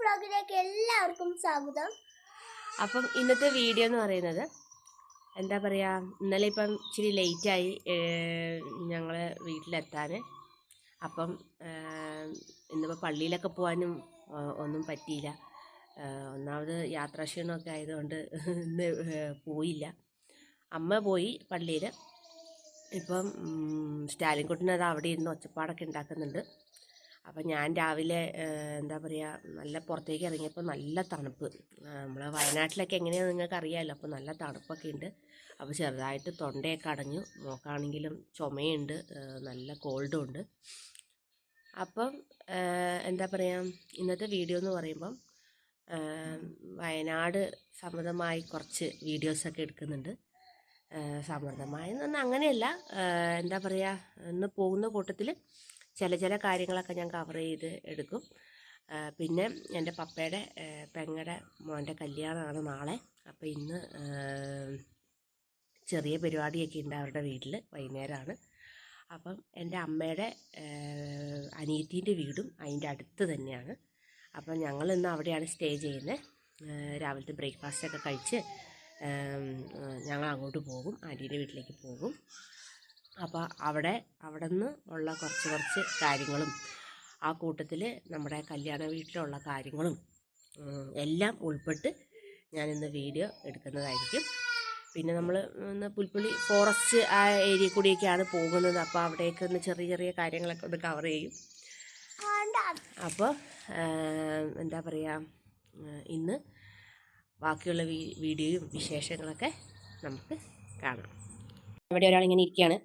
വ്ളോഗിലേക്ക് എല്ലാവർക്കും സ്വാഗതം. അപ്പം ഇന്നത്തെ വീഡിയോ എന്ന് പറയുന്നത് എന്താ പറയുക, ഇന്നലെ ഇപ്പം ഇച്ചിരി ലേറ്റായി ഞങ്ങൾ വീട്ടിലെത്താൻ. അപ്പം ഇന്നിപ്പോൾ പള്ളിയിലൊക്കെ പോകാനും ഒന്നും പറ്റിയില്ല. ഒന്നാമത് യാത്രാക്ഷീണമൊക്കെ ആയതുകൊണ്ട് ഇന്ന് പോയില്ല. അമ്മ പോയി പള്ളിയിൽ. ഇപ്പം സ്റ്റാലിൻകുട്ടനത് അവിടെ ഇരുന്ന് ഒച്ചപ്പാടൊക്കെ ഉണ്ടാക്കുന്നുണ്ട്. അപ്പം ഞാൻ രാവിലെ എന്താ പറയുക, നല്ല പുറത്തേക്ക് ഇറങ്ങിയപ്പോൾ നല്ല തണുപ്പ്. നമ്മൾ വയനാട്ടിലൊക്കെ എങ്ങനെയാണ് നിങ്ങൾക്ക് അറിയാമല്ലോ. അപ്പോൾ നല്ല തണുപ്പൊക്കെ ഉണ്ട്. അപ്പോൾ ചെറുതായിട്ട് തൊണ്ടയൊക്കെ അടഞ്ഞു, നോക്കുകയാണെങ്കിലും ചുമയുണ്ട്, നല്ല കോൾഡും ഉണ്ട്. അപ്പം എന്താ പറയുക, ഇന്നത്തെ വീഡിയോ എന്ന് പറയുമ്പം വയനാട് സംബന്ധമായി കുറച്ച് വീഡിയോസൊക്കെ എടുക്കുന്നുണ്ട്. സമ്മർദ്ദമായെന്ന് പറഞ്ഞാൽ അങ്ങനെയല്ല, എന്താ പറയുക, ഇന്ന് പോകുന്ന കൂട്ടത്തിൽ ചില കാര്യങ്ങളൊക്കെ ഞാൻ കവർ ചെയ്ത് എടുക്കും. പിന്നെ എൻ്റെ പപ്പയുടെ പെങ്ങളുടെ മോൻ്റെ കല്യാണമാണ് നാളെ. അപ്പോൾ ഇന്ന് ചെറിയ പരിപാടിയൊക്കെ ഉണ്ട് അവരുടെ വീട്ടിൽ, വൈകുന്നേരമാണ്. അപ്പം എൻ്റെ അമ്മയുടെ അനിയത്തീൻ്റെ വീടും അതിൻ്റെ അടുത്ത് തന്നെയാണ്. അപ്പം ഞങ്ങൾ ഇന്ന് അവിടെയാണ് സ്റ്റേ ചെയ്യുന്നത്. രാവിലത്തെ ബ്രേക്ക്ഫാസ്റ്റൊക്കെ കഴിച്ച് ഞങ്ങൾ അങ്ങോട്ട് പോകും, ആൻറ്റീൻ്റെ വീട്ടിലേക്ക് പോകും. അപ്പോൾ അവിടെ നിന്ന് ഉള്ള കുറച്ച് കാര്യങ്ങളും ആ കൂട്ടത്തിൽ നമ്മുടെ കല്യാണ വീട്ടിലുള്ള കാര്യങ്ങളും എല്ലാം ഉൾപ്പെട്ട് ഞാനിന്ന് വീഡിയോ എടുക്കുന്നതായിരിക്കും. പിന്നെ നമ്മൾ ഇന്ന് പുൽപ്പള്ളി ഫോറസ്റ്റ് ആ ഏരിയ കൂടിയൊക്കെയാണ് പോകുന്നത്. അപ്പോൾ അവിടേക്ക് ഒന്ന് ചെറിയ കാര്യങ്ങളൊക്കെ ഒന്ന് കവർ ചെയ്യും. അപ്പോൾ എന്താ പറയുക, ഇന്ന് ബാക്കിയുള്ള വീഡിയോയും വിശേഷങ്ങളൊക്കെ നമുക്ക് കാണാം. ഇവിടെ ഒരാളിങ്ങനെ ഇരിക്കുകയാണ്.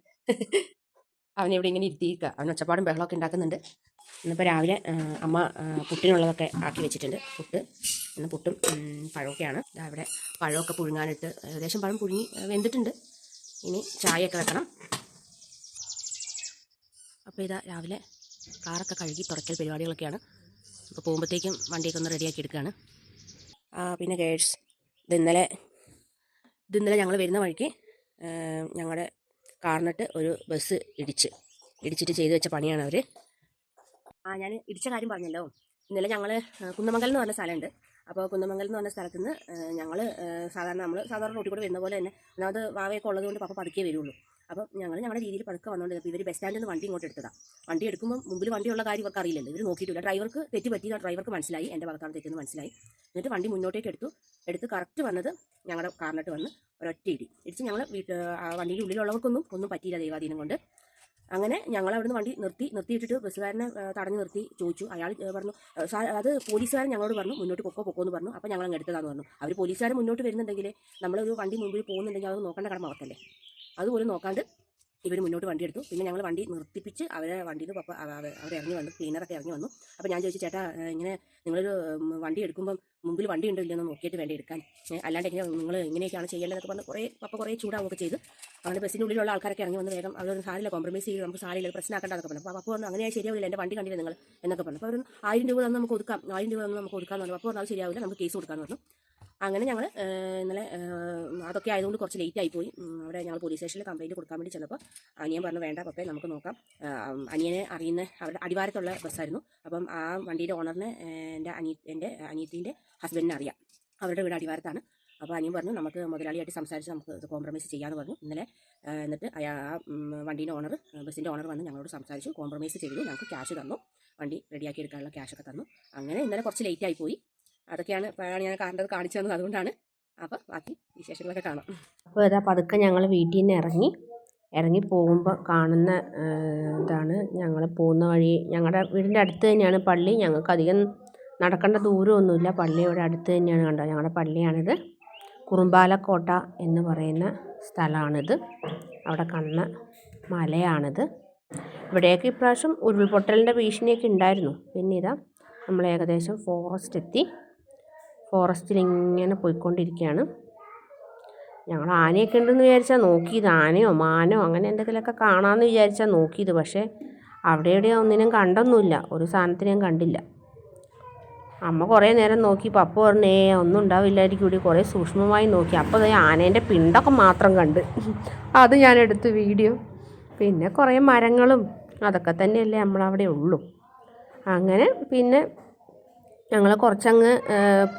അവനിവിടെ ഇങ്ങനെ ഇരുത്തിയിരിക്കുക. അവൻ ഒച്ചപ്പാടും ബഹളമൊക്കെ ഉണ്ടാക്കുന്നുണ്ട്. ഇന്നിപ്പോൾ രാവിലെ അമ്മ പുട്ടിനുള്ളതൊക്കെ ആക്കി വെച്ചിട്ടുണ്ട്. ഇന്ന് പുട്ടും പഴമൊക്കെയാണ്. അവിടെ പഴമൊക്കെ പുഴുങ്ങാനിട്ട് ഏകദേശം പഴം പുഴുങ്ങി വെന്തിട്ടുണ്ട്. ഇനി ചായയൊക്കെ വെക്കണം. അപ്പോൾ ഇതാ രാവിലെ കാറൊക്കെ കഴുകി തുടയ്ക്കൽ പരിപാടികളൊക്കെയാണ്. അപ്പോൾ പോകുമ്പോഴത്തേക്കും വണ്ടിയൊക്കെ ഒന്ന് റെഡിയാക്കി എടുക്കുകയാണ്. പിന്നെ ഗേഴ്സ്, ഇന്നലെ ഞങ്ങൾ വരുന്ന വഴിക്ക് ഞങ്ങളുടെ കാറിനിട്ട് ഒരു ബസ് ഇടിച്ചിട്ട് ചെയ്തു വെച്ച പണിയാണ് അവർ. ഞാൻ ഇടിച്ച കാര്യം പറഞ്ഞല്ലോ. ഇന്നലെ ഞങ്ങൾ കുന്നമംഗലം എന്ന് പറഞ്ഞ സ്ഥലമുണ്ട്. അപ്പോൾ കുന്നമംഗലം എന്ന് പറഞ്ഞ സ്ഥലത്ത് നിന്ന് ഞങ്ങൾ സാധാരണ റോട്ടിൽ കൂടെ വരുന്ന പോലെ തന്നെ, ഒന്നാമത് വാവയൊക്കെ ഉള്ളതുകൊണ്ട് പപ്പ പതുക്കേ വരുള്ളൂ. അപ്പോൾ ഞങ്ങളുടെ രീതിയിൽ പതുക്കെ വന്നുകൊണ്ട് ഇവർ ബസ് സ്റ്റാൻഡിൽ നിന്ന് വണ്ടി ഇങ്ങോട്ട് എടുത്തതാണ്. വണ്ടി എടുക്കുമ്പോൾ മുമ്പിൽ വണ്ടിയുള്ള കാര്യം ഇവർക്ക് അറിയില്ലല്ലോ, ഇവർ നോക്കിയിട്ടില്ല. ഡ്രൈവർക്ക് തെറ്റ് പറ്റിയത് ഡ്രൈവർക്ക് മനസ്സിലായി, എൻ്റെ ഭാഗത്താണ് തെറ്റെന്ന് മനസ്സിലായി. എന്നിട്ട് വണ്ടി മുന്നോട്ടേക്ക് എടുത്ത് കറക്റ്റ് വന്നത് ഞങ്ങളുടെ കാറിനിട്ട് വന്ന് ഒരൊറ്റ ഇടിച്ച് ഞങ്ങൾ വണ്ടിയുടെ ഉള്ളിലുള്ളവർക്കൊന്നും പറ്റിയില്ല ദൈവാധീനം കൊണ്ട്. അങ്ങനെ ഞങ്ങൾ അവിടുന്ന് വണ്ടി നിർത്തിയിട്ടിട്ട് ബസ്സുകാരനെ തടഞ്ഞു നിർത്തി ചോദിച്ചു. അയാൾ പറഞ്ഞു, അത് പോലീസുകാരൻ ഞങ്ങളോട് പറഞ്ഞു മുന്നോട്ട് പൊക്കോ എന്ന് പറഞ്ഞു. അപ്പോൾ ഞങ്ങൾ അങ്ങ് എടുത്തതാന്ന് പറഞ്ഞു. അവർ പോലീസുകാരൻ മുന്നോട്ട് വരുന്നുണ്ടെങ്കിൽ നമ്മളൊരു വണ്ടി മുമ്പിൽ പോകുന്നുണ്ടെങ്കിൽ അത് നോക്കേണ്ട കടമ അവർക്കല്ലേ. അതുപോലും നോക്കാണ്ട് ഇവർ മുന്നോട്ട് വണ്ടി എടുത്തു. പിന്നെ ഞങ്ങൾ വണ്ടി നിർത്തിപ്പിച്ച് അവരെ വണ്ടിയിൽ പപ്പ ഇറങ്ങി വന്നു, ക്ലീനറൊക്കെ ഇറങ്ങി വന്നു. അപ്പോൾ ഞാൻ ചോദിച്ചു, ചേട്ടാ ഇങ്ങനെ നിങ്ങളൊരു വണ്ടി എടുക്കുമ്പം മുമ്പിൽ വണ്ടി ഉണ്ടോ ഇല്ലെന്ന് നോക്കിയിട്ട് വേണ്ടി എടുക്കാൻ, അല്ലാണ്ട് എങ്ങനെ നിങ്ങൾ ഇങ്ങനെയൊക്കെയാണ് ചെയ്യേണ്ടതെന്നൊക്കെ പറഞ്ഞ് പപ്പ കുറേ ചൂടാവുകയൊക്കെ ചെയ്തു. അങ്ങനെ ബസ്സിൻ്റെ ഉള്ളിലുള്ള ആൾക്കാരൊക്കെ ഇറങ്ങി വന്ന് വേഗം അതൊരു സാരില്ല, കോംപ്രമൈസ് ചെയ്ത് നമുക്ക് സാരില്ല, പ്രശ്നമാക്കേണ്ടതൊക്കെ പറഞ്ഞു. അപ്പോൾ അപ്പോൾ പറഞ്ഞു അങ്ങനെയായി ശരിയാവില്ല, എൻ്റെ വണ്ടി കണ്ടില്ല നിങ്ങൾ എന്നൊക്കെ പറഞ്ഞു. അപ്പോൾ അവർ 1000 രൂപ തന്ന് നമുക്ക് ഒതുക്കാം, 1000 രൂപ തന്ന് നമുക്ക് ഒതുക്കാമെന്ന് പറഞ്ഞു. അപ്പോൾ അത് ശരിയാവില്ല, നമുക്ക് കേസ് കൊടുക്കാമെന്ന് പറഞ്ഞു. അങ്ങനെ ഞങ്ങൾ ഇന്നലെ അതൊക്കെ ആയതുകൊണ്ട് കുറച്ച് ലേറ്റ് ആയിപ്പോയി. അവിടെ ഞങ്ങൾ പോലീസ് സ്റ്റേഷനിൽ കംപ്ലയിൻറ്റ് കൊടുക്കാൻ വേണ്ടി ചെന്നപ്പോൾ അനിയൻ പറഞ്ഞു, വേണ്ട പപ്പേ നമുക്ക് നോക്കാം. അനിയനെ അറിയുന്ന അവരുടെ അടിവാരത്തുള്ള ബസ്സായിരുന്നു. അപ്പം ആ വണ്ടിയുടെ ഓണറിനെ എൻ്റെ അനിയത്തിൻ്റെ ഹസ്ബൻഡിനെ അറിയാം, അവരുടെ വീട് അടിവാരത്താണ്. അപ്പോൾ അനിയൻ പറഞ്ഞു നമുക്ക് മുതലാളിയായിട്ട് സംസാരിച്ച് നമുക്ക് കോംപ്രമൈസ് ചെയ്യാമെന്ന് പറഞ്ഞു ഇന്നലെ. എന്നിട്ട് ആ വണ്ടീൻ്റെ ഓണർ, ബസ്സിൻ്റെ ഓണർ വന്ന് ഞങ്ങളോട് സംസാരിച്ചു, കോംപ്രമൈസ് ചെയ്തു, ഞങ്ങൾക്ക് ക്യാഷ് തന്നു, വണ്ടി റെഡിയാക്കി എടുക്കാനുള്ള ക്യാഷൊക്കെ തന്നു. അങ്ങനെ ഇന്നലെ കുറച്ച് ലേറ്റ് ആയിപ്പോയി. അതൊക്കെയാണ് ഞാൻ കാറിൻ്റെ കാണിച്ചു തന്നത്, അതുകൊണ്ടാണ്. അപ്പോൾ ബാക്കി വിശേഷങ്ങളൊക്കെ കാണാം. അപ്പോൾ ഇതാ പതുക്കെ ഞങ്ങൾ വീട്ടിൽ നിന്ന് ഇറങ്ങി പോകുമ്പോൾ കാണുന്ന ഇതാണ് ഞങ്ങൾ പോകുന്ന വഴി. ഞങ്ങളുടെ വീടിൻ്റെ അടുത്ത് തന്നെയാണ് പള്ളി. ഞങ്ങൾക്ക് അധികം നടക്കേണ്ട ദൂരമൊന്നുമില്ല, പള്ളിയുടെ അടുത്ത് തന്നെയാണ്. കണ്ടോ, ഞങ്ങളുടെ പള്ളിയാണിത്. കുറുമ്പാലക്കോട്ട എന്ന് പറയുന്ന സ്ഥലമാണിത്. അവിടെ കണ്ണ മലയാണിത്. ഇവിടെയൊക്കെ ഇപ്രാവശ്യം ഉരുൾപൊട്ടലിൻ്റെ ഭീഷണിയൊക്കെ ഉണ്ടായിരുന്നു. പിന്നെ ഇതാ നമ്മൾ ഏകദേശം ഫോറസ്റ്റിൽ ഇങ്ങനെ പോയിക്കൊണ്ടിരിക്കുകയാണ്. ഞങ്ങൾ ആനയൊക്കെ ഉണ്ടെന്ന് വിചാരിച്ചാൽ നോക്കിയത്, ആനയോ മാനോ അങ്ങനെ എന്തെങ്കിലുമൊക്കെ കാണാമെന്ന് വിചാരിച്ചാൽ നോക്കിയത്. പക്ഷേ അവിടെ ഒന്നിനും കണ്ടൊന്നുമില്ല, ഒരു സാധനത്തിനെയും കണ്ടില്ല. അമ്മ കുറേ നേരം നോക്കി, പപ്പ പറഞ്ഞേ ഒന്നും ഉണ്ടാവില്ലായിരിക്കും, കൂടി കുറേ സൂക്ഷ്മമായി നോക്കി. അപ്പോൾ ആനേൻ്റെ പിണ്ടൊക്കെ മാത്രം കണ്ട്, അത് ഞാനെടുത്ത് വീഡിയോ. പിന്നെ കുറേ മരങ്ങളും അതൊക്കെ തന്നെയല്ലേ നമ്മളവിടെ ഉള്ളൂ. അങ്ങനെ പിന്നെ ഞങ്ങൾ കുറച്ചങ്ങ്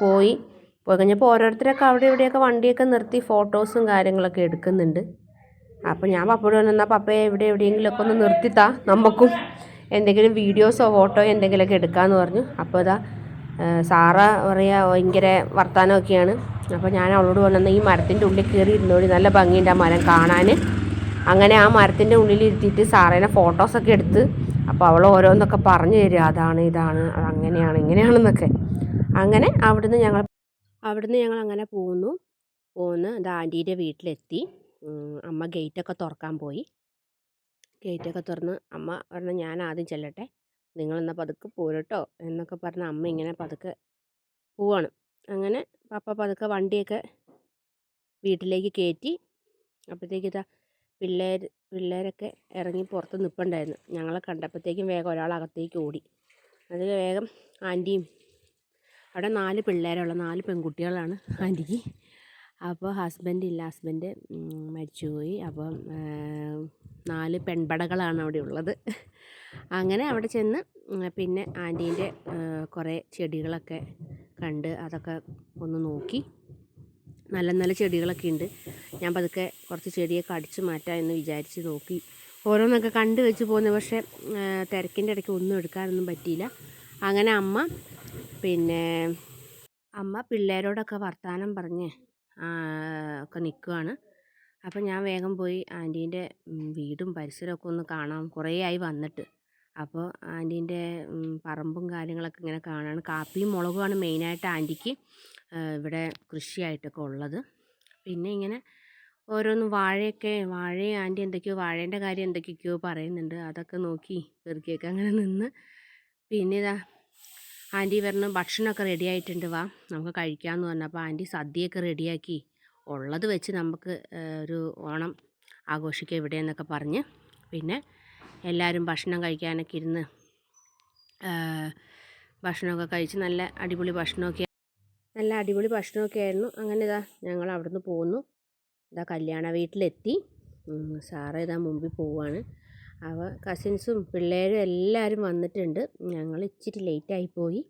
പോയി കഴിഞ്ഞപ്പോൾ ഓരോരുത്തരൊക്കെ അവിടെ ഇവിടെയൊക്കെ വണ്ടിയൊക്കെ നിർത്തി ഫോട്ടോസും കാര്യങ്ങളൊക്കെ എടുക്കുന്നുണ്ട്. അപ്പോൾ ഞാൻ പപ്പയോട് പറഞ്ഞു, എന്നാൽ പപ്പയെ എവിടെയെങ്കിലുമൊക്കെ ഒന്ന് നിർത്തിത്താ, നമുക്കും എന്തെങ്കിലും വീഡിയോസോ ഫോട്ടോയോ എന്തെങ്കിലുമൊക്കെ എടുക്കാമെന്ന് പറഞ്ഞു. അപ്പോൾ ഇതാ സാറ പറയുക ഭയങ്കര വർത്തമാനമൊക്കെയാണ്. അപ്പോൾ ഞാൻ അവളോട് പറഞ്ഞു, ഈ മരത്തിൻ്റെ ഉള്ളിൽ കയറി ഇരുന്നോടി, നല്ല ഭംഗിയുണ്ട് ആ മരം കാണാൻ. അങ്ങനെ ആ മരത്തിൻ്റെ ഉള്ളിൽ ഇരുത്തിയിട്ട് സാറേനെ ഫോട്ടോസൊക്കെ എടുത്ത് അപ്പോൾ അവൾ ഓരോന്നൊക്കെ പറഞ്ഞു തരിക, അതാണ് ഇതാണ് അങ്ങനെയാണ് ഇങ്ങനെയാണെന്നൊക്കെ. അങ്ങനെ അവിടുന്ന് ഞങ്ങൾ അങ്ങനെ പോന്ന് ഇത് ആൻറ്റീൻ്റെ വീട്ടിലെത്തി. അമ്മ ഗേറ്റൊക്കെ തുറക്കാൻ പോയി. ഗേറ്റൊക്കെ തുറന്ന് അമ്മ പറഞ്ഞു, ഞാൻ ആദ്യം ചെല്ലട്ടെ, നിങ്ങളെന്നാൽ പതുക്കെ പോരട്ടോ എന്നൊക്കെ പറഞ്ഞ് അമ്മ ഇങ്ങനെ പതുക്കെ പോവാണ്. അങ്ങനെ പപ്പ പതുക്കെ വണ്ടിയൊക്കെ വീട്ടിലേക്ക് കയറ്റി. അപ്പോഴത്തേക്ക് ഇതാ പിള്ളേരൊക്കെ ഇറങ്ങി പുറത്ത് നിൽപ്പുണ്ടായിരുന്നു. ഞങ്ങളെ കണ്ടപ്പോഴത്തേക്കും വേഗം ഒരാൾ അകത്തേക്ക് ഓടി. അതിൽ വേഗം ആൻറ്റിയും, അവിടെ 4 പിള്ളേരുള്ള 4 പെൺകുട്ടികളാണ് ആൻറ്റിക്ക്. അപ്പോൾ ഹസ്ബൻഡ് മരിച്ചുപോയി. അപ്പം 4 പെൺപടകളാണ് അവിടെ ഉള്ളത്. അങ്ങനെ അവിടെ ചെന്ന് പിന്നെ ആൻറ്റീൻ്റെ കുറേ ചെടികളൊക്കെ കണ്ട് അതൊക്കെ ഒന്ന് നോക്കി. നല്ല ചെടികളൊക്കെ ഉണ്ട്. ഞാൻ പതുക്കെ കുറച്ച് ചെടിയൊക്കെ അടിച്ച് മാറ്റാം എന്ന് വിചാരിച്ച് നോക്കി. ഓരോന്നൊക്കെ കണ്ട് വെച്ച് പോകുന്നത്, പക്ഷേ തിരക്കിൻ്റെ ഇടയ്ക്ക് ഒന്നും എടുക്കാനൊന്നും പറ്റിയില്ല. അങ്ങനെ അമ്മ പിള്ളേരോടൊക്കെ വർത്തമാനം പറഞ്ഞ് ഒക്കെ നിൽക്കുകയാണ്. അപ്പം ഞാൻ വേഗം പോയി ആൻറ്റീൻ്റെ വീടും പരിസരമൊക്കെ ഒന്ന് കാണാം, കുറേ ആയി വന്നിട്ട്. അപ്പോൾ ആൻറ്റീൻ്റെ പറമ്പും കാര്യങ്ങളൊക്കെ ഇങ്ങനെ കാണാണ്. കാപ്പിയും മുളകുമാണ് മെയിനായിട്ട് ആൻറ്റിക്ക് ഇവിടെ കൃഷിയായിട്ടൊക്കെ ഉള്ളത്. പിന്നെ ഇങ്ങനെ ഓരോന്നും വാഴയും ആൻറ്റി വാഴേൻ്റെ കാര്യം എന്തൊക്കെയൊക്കെയോ പറയുന്നുണ്ട്. അതൊക്കെ നോക്കി പെറുക്കിയൊക്കെ അങ്ങനെ നിന്ന്. പിന്നെ ഇതാ ആൻറ്റി പറഞ്ഞു, ഭക്ഷണമൊക്കെ റെഡി ആയിട്ടുണ്ട്, വാ നമുക്ക് കഴിക്കാമെന്ന് പറഞ്ഞു. അപ്പോൾ ആൻറ്റി സദ്യയൊക്കെ റെഡിയാക്കി ഉള്ളത് വെച്ച് നമുക്ക് ഒരു ഓണം ആഘോഷിക്കുക ഇവിടെ എന്നൊക്കെ പറഞ്ഞ് പിന്നെ എല്ലാവരും ഭക്ഷണം കഴിക്കാനൊക്കെ ഇരുന്ന് ഭക്ഷണമൊക്കെ കഴിച്ച് നല്ല അടിപൊളി ഭക്ഷണമൊക്കെ ആയിരുന്നു. അങ്ങനെ ഇതാ ഞങ്ങൾ അവിടുന്ന് പോന്നു. ഇതാ കല്യാണ വീട്ടിലെത്തി. സാറ് ഇതാ മുമ്പിൽ പോവുകയാണ്. അപ്പോൾ കസിൻസും പിള്ളേരും എല്ലാവരും വന്നിട്ടുണ്ട്. ഞങ്ങൾ ഇച്ചിരി ലേറ്റായിപ്പോയി.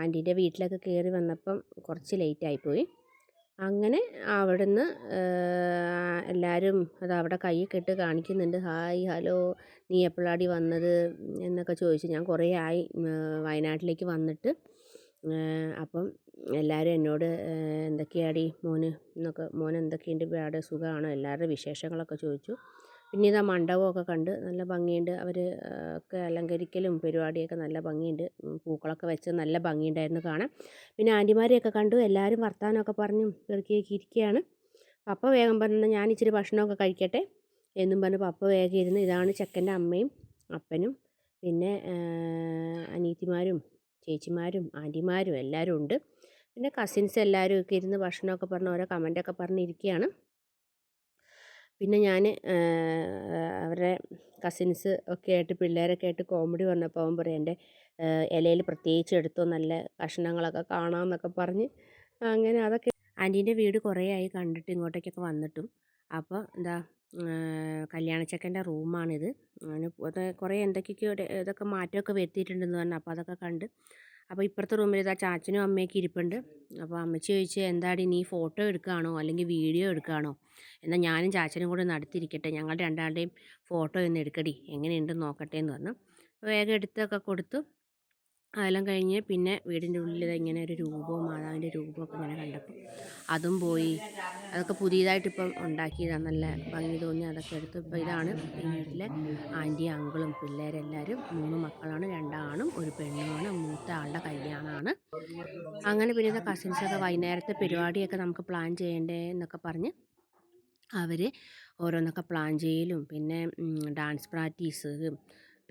ആൻറ്റീൻ്റെ വീട്ടിലൊക്കെ കയറി വന്നപ്പം കുറച്ച് ലേറ്റായിപ്പോയി. അങ്ങനെ അവിടുന്ന് എല്ലാവരും അവിടെ കൈയൊക്കെ ഇട്ട് കാണിക്കുന്നുണ്ട്. ഹായ് ഹലോ, നീ എപ്പോഴാടി വന്നത് എന്നൊക്കെ ചോദിച്ചു. ഞാൻ കുറേ ആയി വയനാട്ടിലേക്ക് വന്നിട്ട്. അപ്പം എല്ലാവരും എന്നോട് എന്തൊക്കെയാടി മോൻ എന്തൊക്കെയുണ്ട് ഇവിടെ, സുഖമാണോ, എല്ലാവരുടെ വിശേഷങ്ങളൊക്കെ ചോദിച്ചു. പിന്നെ ഇതാ മണ്ഡപമൊക്കെ കണ്ട് നല്ല ഭംഗിയുണ്ട്. അവർ ഒക്കെ അലങ്കരിക്കലും പരിപാടിയൊക്കെ നല്ല ഭംഗിയുണ്ട്. പൂക്കളൊക്കെ വെച്ച് നല്ല ഭംഗിയുണ്ടായിരുന്നു കാണാൻ. പിന്നെ ആൻറ്റിമാരെയൊക്കെ കണ്ടു. എല്ലാവരും വർത്തമാനമൊക്കെ പറഞ്ഞും പെറുക്കിയൊക്കെ ഇരിക്കുകയാണ്. പപ്പ വേഗം പറഞ്ഞു, ഞാൻ ഇച്ചിരി ഭക്ഷണമൊക്കെ കഴിക്കട്ടെ എന്നും പറഞ്ഞ് പപ്പ വേഗം ഇരുന്ന്. ഇതാണ് ചെക്കൻ്റെ അമ്മയും അപ്പനും പിന്നെ അനീത്തിമാരും ചേച്ചിമാരും ആൻറ്റിമാരും എല്ലാവരും ഉണ്ട്. പിന്നെ കസിൻസ് എല്ലാവരും ഒക്കെ ഇരുന്ന് ഭക്ഷണമൊക്കെ പറഞ്ഞ് ഓരോ കമൻറ്റൊക്കെ പറഞ്ഞിരിക്കുകയാണ്. പിന്നെ ഞാൻ അവരുടെ കസിൻസ് ഒക്കെ ആയിട്ട് പിള്ളേരൊക്കെ ആയിട്ട് കോമഡി പറഞ്ഞപ്പോൾ അവൻ പറയും, എൻ്റെ ഇലയിൽ പ്രത്യേകിച്ച് എടുത്തോ, നല്ല കഷ്ണങ്ങളൊക്കെ കാണാമെന്നൊക്കെ പറഞ്ഞ്. അങ്ങനെ അതൊക്കെ ആൻറ്റീൻ്റെ വീട് കുറേ ആയി കണ്ടിട്ട് ഇങ്ങോട്ടേക്കൊക്കെ വന്നിട്ടും. അപ്പോൾ എന്താ കല്യാണച്ചക്കൻ്റെ റൂമാണിത്. അങ്ങനെ കുറേ എന്തൊക്കെയൊക്കെയോ ഇതൊക്കെ മാറ്റമൊക്കെ വരുത്തിയിട്ടുണ്ടെന്ന് പറഞ്ഞു. അപ്പോൾ അതൊക്കെ കണ്ട്. അപ്പോൾ ഇപ്പുറത്തെ റൂമിൽ ഇതാ ചാച്ചനും അമ്മയൊക്കെ ഇരിപ്പുണ്ട്. അപ്പോൾ അമ്മച്ചി ചോദിച്ചു, എന്താടി നീ ഫോട്ടോ എടുക്കുകയാണോ അല്ലെങ്കിൽ വീഡിയോ എടുക്കുകയാണോ, എന്നാൽ ഞാനും ചാച്ചനും കൂടെ നടത്തിയിരിക്കട്ടെ, ഞങ്ങൾ രണ്ടാളുടെയും ഫോട്ടോ ഒന്ന് എടുക്കടി, എങ്ങനെയുണ്ടെന്ന് നോക്കട്ടെ എന്ന് പറഞ്ഞു. വേഗം എടുത്തൊക്കെ കൊടുത്തു. അതെല്ലാം കഴിഞ്ഞ് പിന്നെ വീടിൻ്റെ ഉള്ളിൽ ഇങ്ങനെ ഒരു രൂപവും മാതാവിൻ്റെ രൂപമൊക്കെ ഇങ്ങനെ കണ്ടപ്പോൾ അതും പോയി. അതൊക്കെ പുതിയതായിട്ടിപ്പം ഉണ്ടാക്കിയതാണ്, നല്ല ഭംഗി തോന്നി. അതൊക്കെ എടുത്തു. ഇപ്പോൾ ഇതാണ് ഈ വീട്ടിലെ ആൻറ്റി അങ്കിളും പിള്ളേരെല്ലാവരും. 3 മക്കളാണ്, 2 ആണും 1 പെണ്ണുമാണ്. മൂത്ത ആളുടെ കല്യാണമാണ്. അങ്ങനെ പിന്നെ കസിൻസൊക്കെ വൈകുന്നേരത്തെ പരിപാടിയൊക്കെ നമുക്ക് പ്ലാൻ ചെയ്യണ്ടേ എന്നൊക്കെ പറഞ്ഞ് അവർ ഓരോന്നൊക്കെ പ്ലാൻ ചെയ്യലും പിന്നെ ഡാൻസ് പ്രാക്ടീസ്,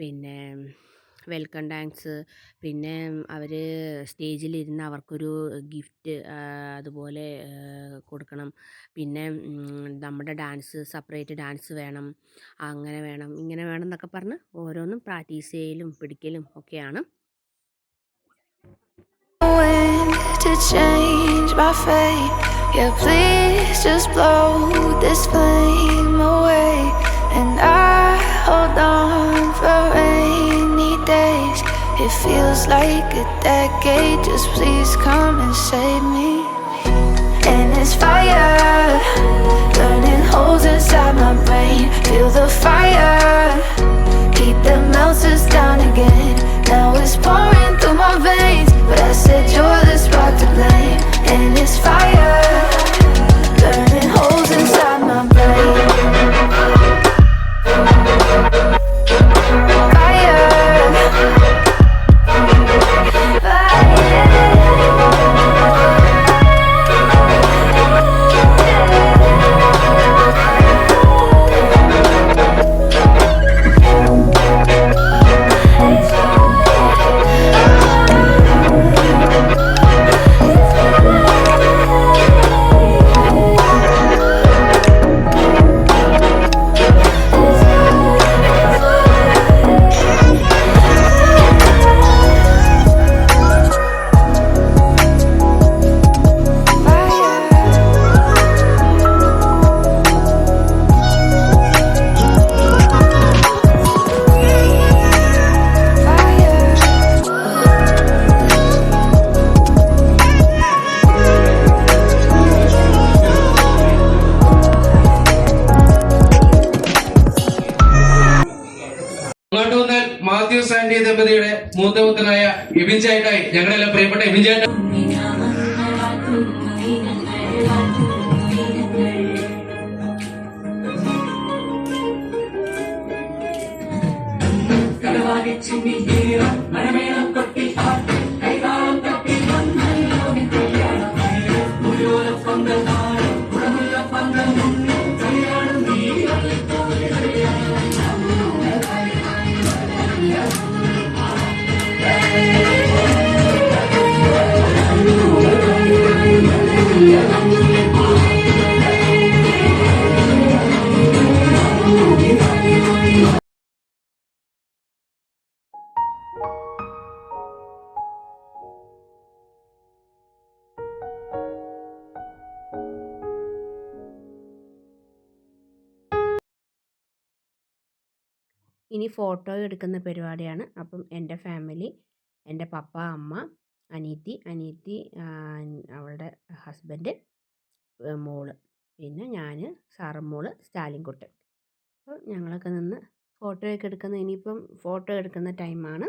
പിന്നെ വെൽക്കം ഡാൻസ്, പിന്നെ അവർ സ്റ്റേജിലിരുന്ന് അവർക്കൊരു ഗിഫ്റ്റ് അതുപോലെ കൊടുക്കണം. പിന്നെ നമ്മുടെ ഡാൻസ് സെപ്പറേറ്റ് ഡാൻസ് വേണം, അങ്ങനെ വേണം ഇങ്ങനെ വേണം എന്നൊക്കെ പറഞ്ഞ് ഓരോന്നും പ്രാക്ടീസ് ചെയ്യലും പിടിക്കലും ഒക്കെയാണ്. To change my fate, yeah, please just blow this flame away, and I hold on for rainy days. If It feels like a decade. Just please come and save me. And it's fire burning holes inside my brain. Feel the fire, keep the melters down again. Now it's pouring through my veins, but I said you're the spark to blame. And it's fire burning holes inside my brain. അങ്ങോട്ട് വന്നാൽ Mathews anti ദമ്പതിയുടെ മൂത്തപുത്രനായ Ebin ചേട്ടായി ഞങ്ങളെല്ലാം പ്രിയപ്പെട്ട എബിൻ ചേട്ടൻ ഇനി photo എടുക്കുന്ന പരിപാടിയാണ്. അപ്പം എൻ്റെ ഫാമിലി, എൻ്റെ പപ്പ, അമ്മ, അനിയത്തി അവളുടെ ഹസ്ബൻഡ്, മോള്, പിന്നെ ഞാൻ, സാറമ്മോള്, സ്റ്റാലിൻകുട്ടൻ. അപ്പോൾ ഞങ്ങളൊക്കെ നിന്ന് ഫോട്ടോയൊക്കെ എടുക്കുന്ന ഇനിയിപ്പം ഫോട്ടോ എടുക്കുന്ന ടൈമാണ്.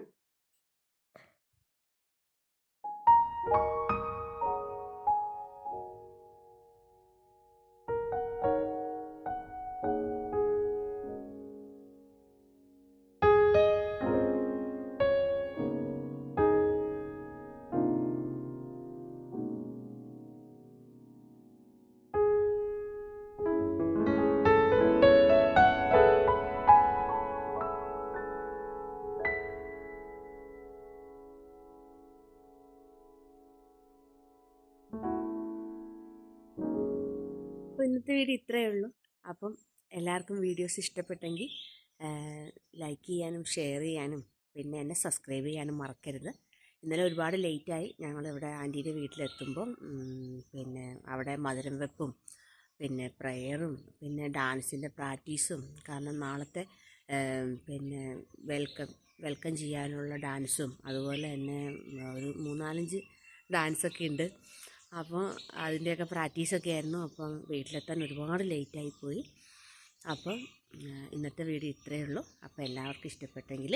അപ്പോൾ ഇന്നത്തെ വീഡിയോ ഇത്രയേ ഉള്ളൂ. അപ്പം എല്ലാവർക്കും വീഡിയോസ് ഇഷ്ടപ്പെട്ടെങ്കിൽ ലൈക്ക് ചെയ്യാനും ഷെയർ ചെയ്യാനും പിന്നെ എന്നെ സബ്സ്ക്രൈബ് ചെയ്യാനും മറക്കരുത്. ഇന്നലെ ഒരുപാട് ലേറ്റായി ഞങ്ങളിവിടെ ആൻറ്റീൻ്റെ വീട്ടിലെത്തുമ്പം. പിന്നെ അവിടെ മധുരം വെപ്പും പിന്നെ പ്രയറും പിന്നെ ഡാൻസിൻ്റെ പ്രാക്ടീസും, കാരണം നാളത്തെ പിന്നെ വെൽക്കം ചെയ്യാനുള്ള ഡാൻസും അതുപോലെ തന്നെ ഒരു 3-4 ഡാൻസൊക്കെ ഉണ്ട്. അപ്പോൾ അതിൻ്റെയൊക്കെ പ്രാക്ടീസൊക്കെ ആയിരുന്നു. അപ്പം വീട്ടിലെത്താൻ ഒരുപാട് ലേറ്റായിപ്പോയി. അപ്പം ഇന്നത്തെ വീഡിയോ ഇത്രയേ ഉള്ളൂ. അപ്പോൾ എല്ലാവർക്കും ഇഷ്ടപ്പെട്ടെങ്കിൽ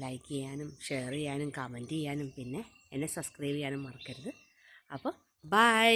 ലൈക്ക് ചെയ്യാനും ഷെയർ ചെയ്യാനും കമൻറ്റ് ചെയ്യാനും പിന്നെ എന്നെ സബ്സ്ക്രൈബ് ചെയ്യാനും മറക്കരുത്. അപ്പോൾ ബൈ.